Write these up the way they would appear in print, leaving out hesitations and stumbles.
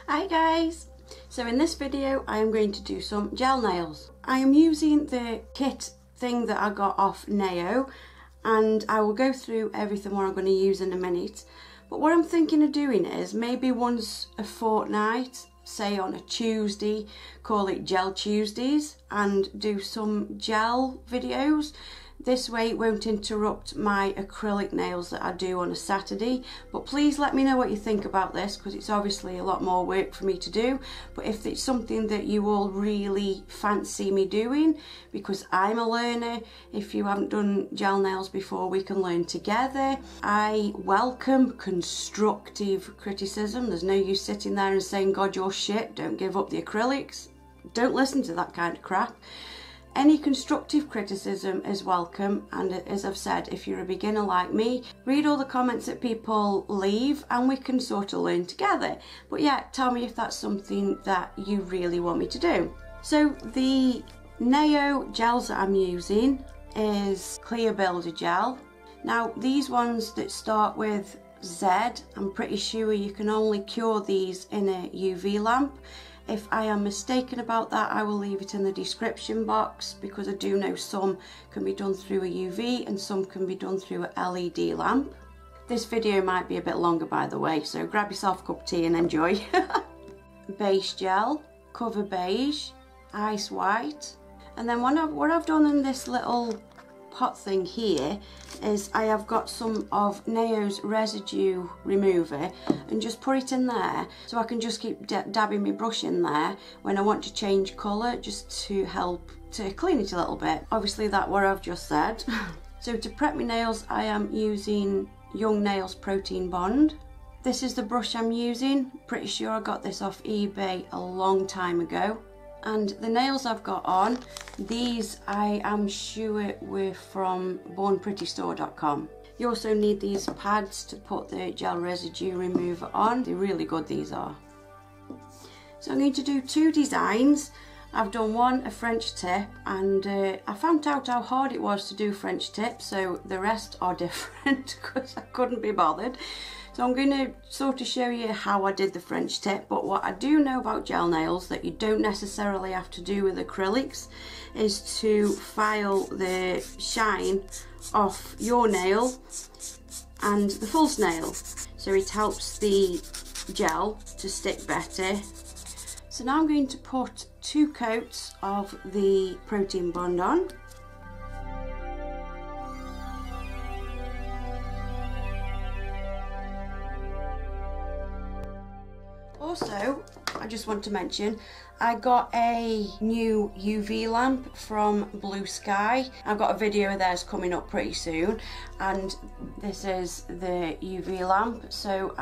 Hi guys! So in this video I am going to do some gel nails. I am using the kit thing that I got off Neo, and I will go through everything what I'm going to use in a minute. But what I'm thinking of doing is maybe once a fortnight, say on a Tuesday, call it Gel Tuesdays, and do some gel videos. This way it won't interrupt my acrylic nails that I do on a Saturday. But please let me know what you think about this, because it's obviously a lot more work for me to do. But if it's something that you all really fancy me doing, because I'm a learner, if you haven't done gel nails before, we can learn together. I welcome constructive criticism. There's no use sitting there and saying, God, you're shit, don't give up the acrylics. Don't listen to that kind of crap. Any constructive criticism is welcome, and as I've said, if you're a beginner like me, read all the comments that people leave and we can sort of learn together. But yeah, tell me if that's something that you really want me to do. So the Neo gels that I'm using is clear builder gel. Now these ones that start with Z, I'm pretty sure you can only cure these in a UV lamp. If I am mistaken about that, I will leave it in the description box, because I do know some can be done through a UV and some can be done through a LED lamp. This video might be a bit longer, by the way, so grab yourself a cup of tea and enjoy. Base gel, cover beige, ice white, and then what I've done in this little pot thing here is I have got some of Neo's residue remover and just put it in there, so I can just keep dabbing my brush in there when I want to change colour, just to help to clean it a little bit. Obviously that's what I've just said. So to prep my nails, I am using Young Nails Protein Bond. This is the brush I'm using. Pretty sure I got this off eBay a long time ago. And the nails I've got on, these I am sure were from bornprettystore.com. You also need these pads to put the gel residue remover on. They're really good, these are. So I'm going to do two designs. I've done one, a French tip, and I found out how hard it was to do French tips, so the rest are different because I couldn't be bothered. So I'm going to sort of show you how I did the French tip, but what I do know about gel nails that you don't necessarily have to do with acrylics is to file the shine off your nail and the false nail, so it helps the gel to stick better. So now I'm going to put 2 coats of the protein bond on. Also, I just want to mention, I got a new UV lamp from Blue Sky. I've got a video of theirs coming up pretty soon, and this is the UV lamp. So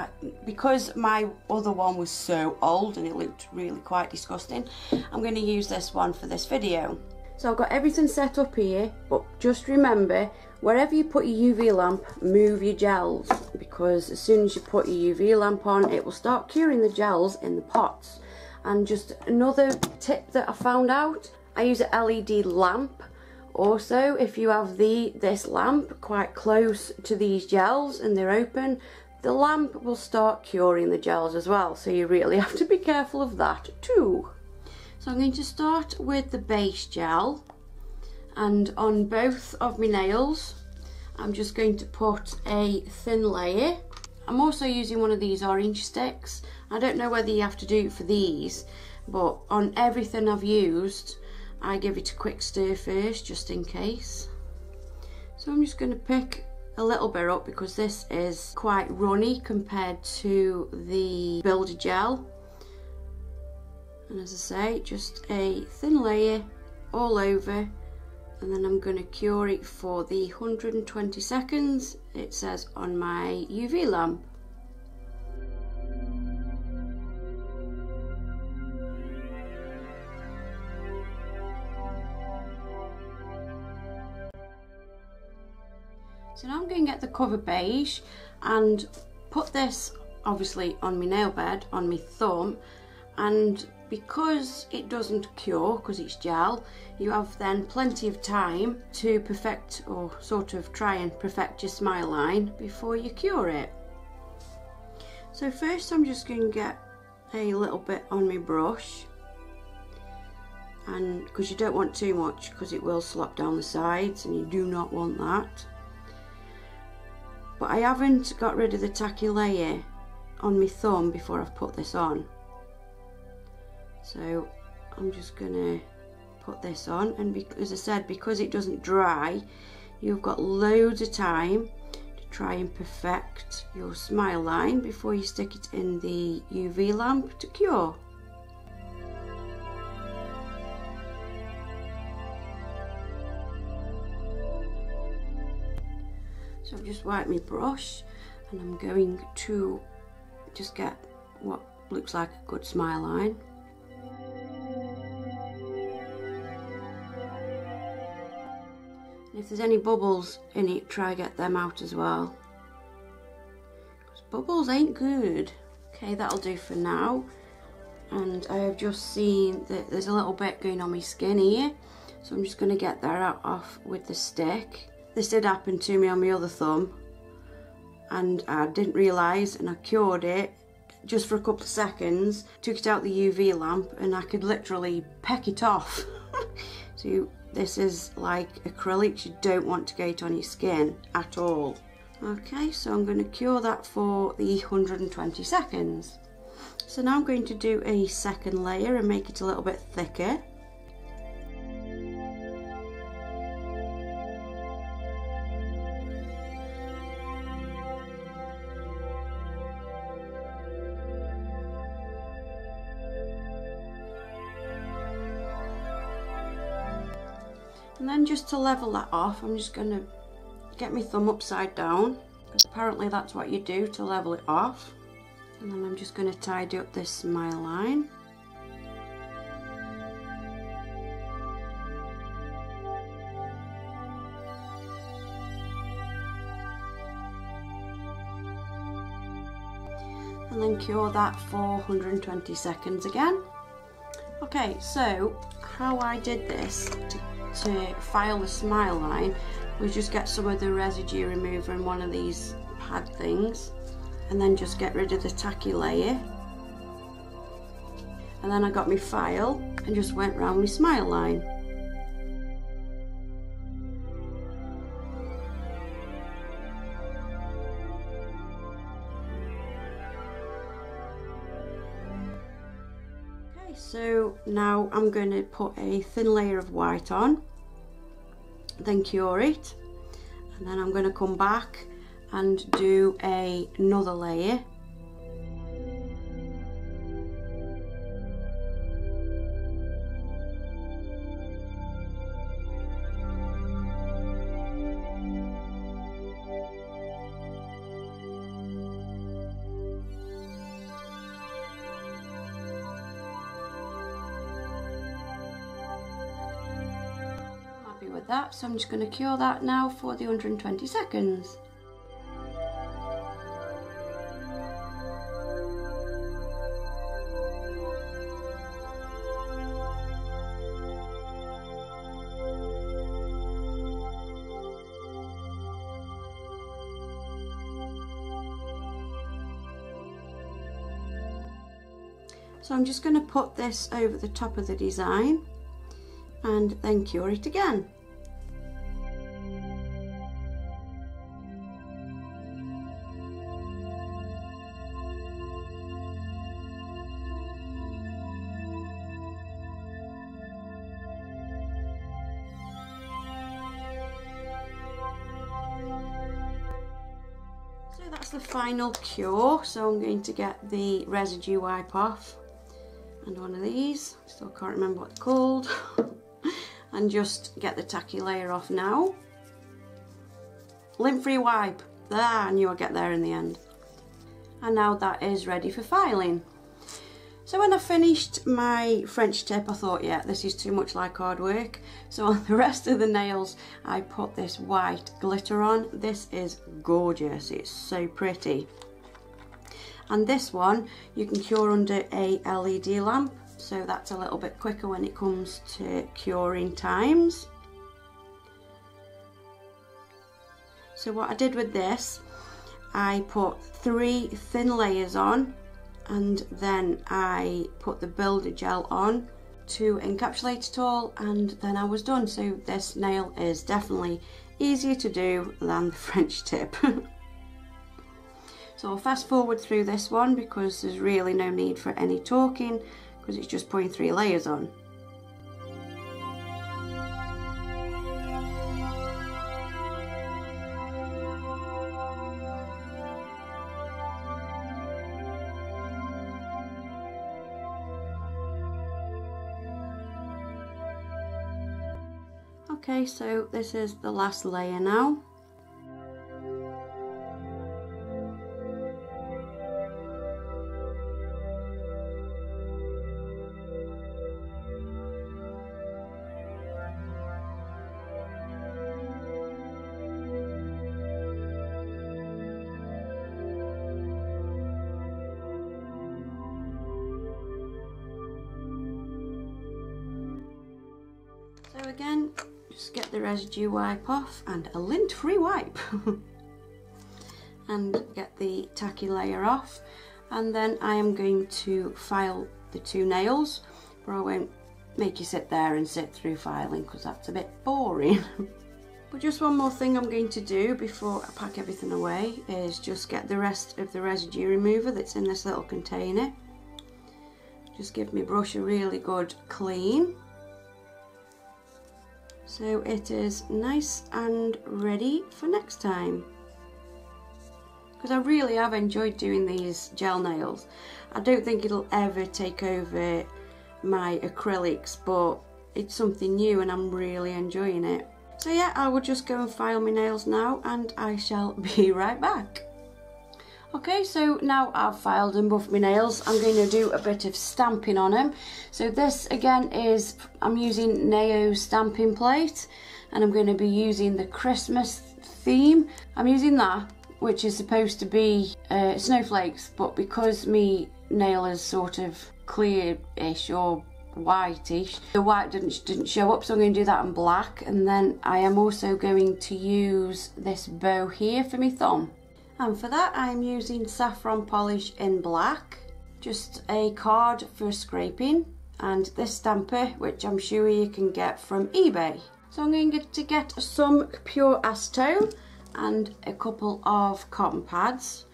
because my other one was so old and it looked really quite disgusting, I'm going to use this one for this video. So I've got everything set up here, but just remember, wherever you put your UV lamp, move your gels, because as soon as you put your UV lamp on, it will start curing the gels in the pots. And just another tip that I found out, I use an LED lamp. Also, if you have this lamp quite close to these gels and they're open, the lamp will start curing the gels as well, so you really have to be careful of that too. So I'm going to start with the base gel, and on both of my nails I'm just going to put a thin layer. I'm also using one of these orange sticks. I don't know whether you have to do it for these, but on everything I've used I give it a quick stir first, just in case. So I'm just going to pick a little bit up, because this is quite runny compared to the builder gel. And as I say, just a thin layer all over, and then I'm going to cure it for the 120 seconds it says on my UV lamp. So now I'm going to get the cover beige and put this obviously on my nail bed, on my thumb, and because it doesn't cure, because it's gel, you have then plenty of time to perfect, or sort of try and perfect your smile line before you cure it. So first I'm just going to get a little bit on my brush, and because you don't want too much because it will slop down the sides and you do not want that. But I haven't got rid of the tacky layer on my thumb before I've put this on, so I'm just gonna put this on, and as I said, because it doesn't dry, you've got loads of time to try and perfect your smile line before you stick it in the UV lamp to cure. So I've just wiped my brush and I'm going to just get what looks like a good smile line. And if there's any bubbles in it, try get them out as well, because bubbles ain't good. Okay, that'll do for now. And I have just seen that there's a little bit going on my skin here, so I'm just going to get that off with the stick. This did happen to me on my other thumb and I didn't realise, and I cured it just for a couple of seconds, took it out the UV lamp and I could literally peck it off. So this is like acrylics, you don't want to get it on your skin at all. Okay, so I'm going to cure that for the 120 seconds. So now I'm going to do a second layer and make it a little bit thicker. And then just to level that off, I'm just going to get my thumb upside down, because apparently that's what you do to level it off. And then I'm just going to tidy up this smile line. And then cure that for 120 seconds again. Okay, so how I did this to file the smile line was just get some of the residue remover in one of these pad things, and then just get rid of the tacky layer. And then I got my file and just went round my smile line. Okay, so now I'm going to put a thin layer of white on, then cure it, and then I'm going to come back and do another layer. With that, so I'm just going to cure that now for the 120 seconds. So I'm just going to put this over the top of the design and then cure it again. So that's the final cure, so I'm going to get the residue wipe off and one of these, still can't remember what it's called, and just get the tacky layer off now. Lint-free wipe, I knew I'd get there in the end. And now that is ready for filing. So when I finished my French tip, I thought, yeah, this is too much like hard work. So on the rest of the nails, I put this white glitter on. This is gorgeous, it's so pretty. And this one, you can cure under a LED lamp, so that's a little bit quicker when it comes to curing times. So what I did with this, I put 3 thin layers on, and then I put the builder gel on to encapsulate it all, and then I was done. So this nail is definitely easier to do than the French tip. So I'll fast forward through this one because there's really no need for any talking because it's just putting 3 layers on. Okay, so this is the last layer now. So again, just get the residue wipe off, and a lint-free wipe, and get the tacky layer off, and then I am going to file the 2 nails, but I won't make you sit there and sit through filing because that's a bit boring. But just one more thing I'm going to do before I pack everything away is just get the rest of the residue remover that's in this little container. Just give my brush a really good clean, so it is nice and ready for next time. Because I really have enjoyed doing these gel nails. I don't think it'll ever take over my acrylics, but it's something new and I'm really enjoying it. So yeah, I will just go and file my nails now, and I shall be right back. Okay, so now I've filed and buffed my nails, I'm going to do a bit of stamping on them. So this again is, I'm using Neo's stamping plate, and I'm going to be using the Christmas theme. I'm using that, which is supposed to be snowflakes, but because my nail is sort of clear-ish or whitish, the white didn't show up, so I'm going to do that in black. And then I am also going to use this bow here for my thumb. And for that I'm using saffron polish in black, just a card for scraping, and this stamper, which I'm sure you can get from eBay. So I'm going to get some pure acetone and a couple of cotton pads,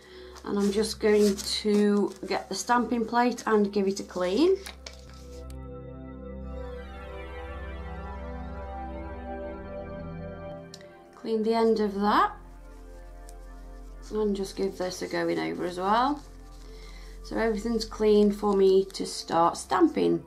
and I'm just going to get the stamping plate and give it a clean. Clean the end of that. And just give this a going over as well. So everything's clean for me to start stamping.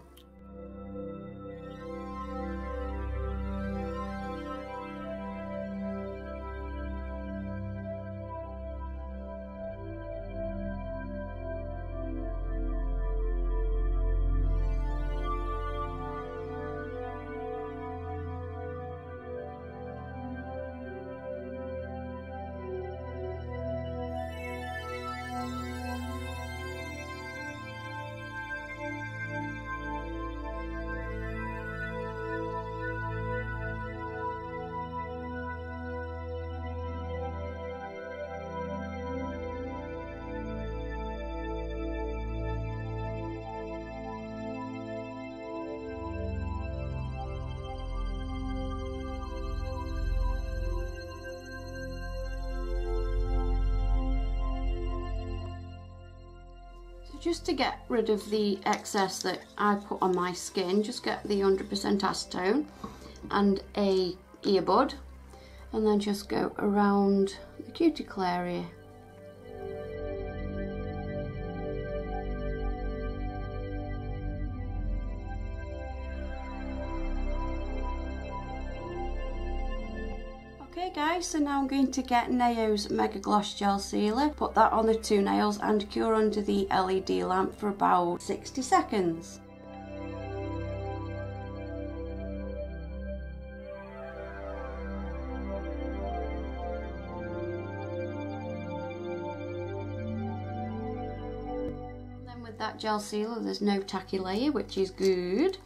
Just to get rid of the excess that I put on my skin, just get the 100% acetone and a earbud, and then just go around the cuticle area. Okay guys, so now I'm going to get Neo's Mega Gloss Gel Sealer, put that on the 2 nails and cure under the LED lamp for about 60 seconds. Then with that gel sealer there's no tacky layer, which is good,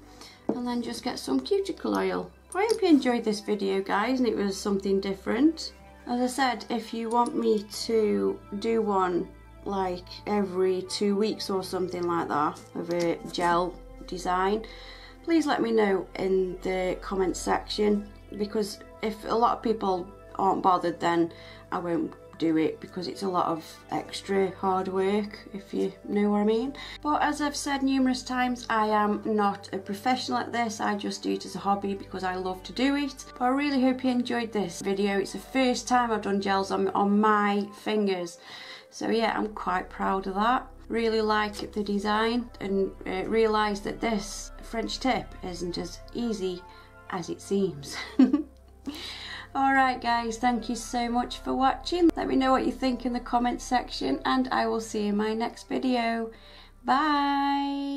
and then just get some cuticle oil. I hope you enjoyed this video guys, and it was something different. As I said, if you want me to do one like every 2 weeks or something like that of a gel design, please let me know in the comments section, because if a lot of people aren't bothered, then I won't do it, because it's a lot of extra hard work, if you know what I mean. But as I've said numerous times, I am not a professional at this. I just do it as a hobby because I love to do it. But I really hope you enjoyed this video. It's the first time I've done gels on my fingers, so yeah, I'm quite proud of that. Really like the design, and realised that this French tip isn't as easy as it seems. Alright guys, thank you so much for watching. Let me know what you think in the comments section, and I will see you in my next video. Bye!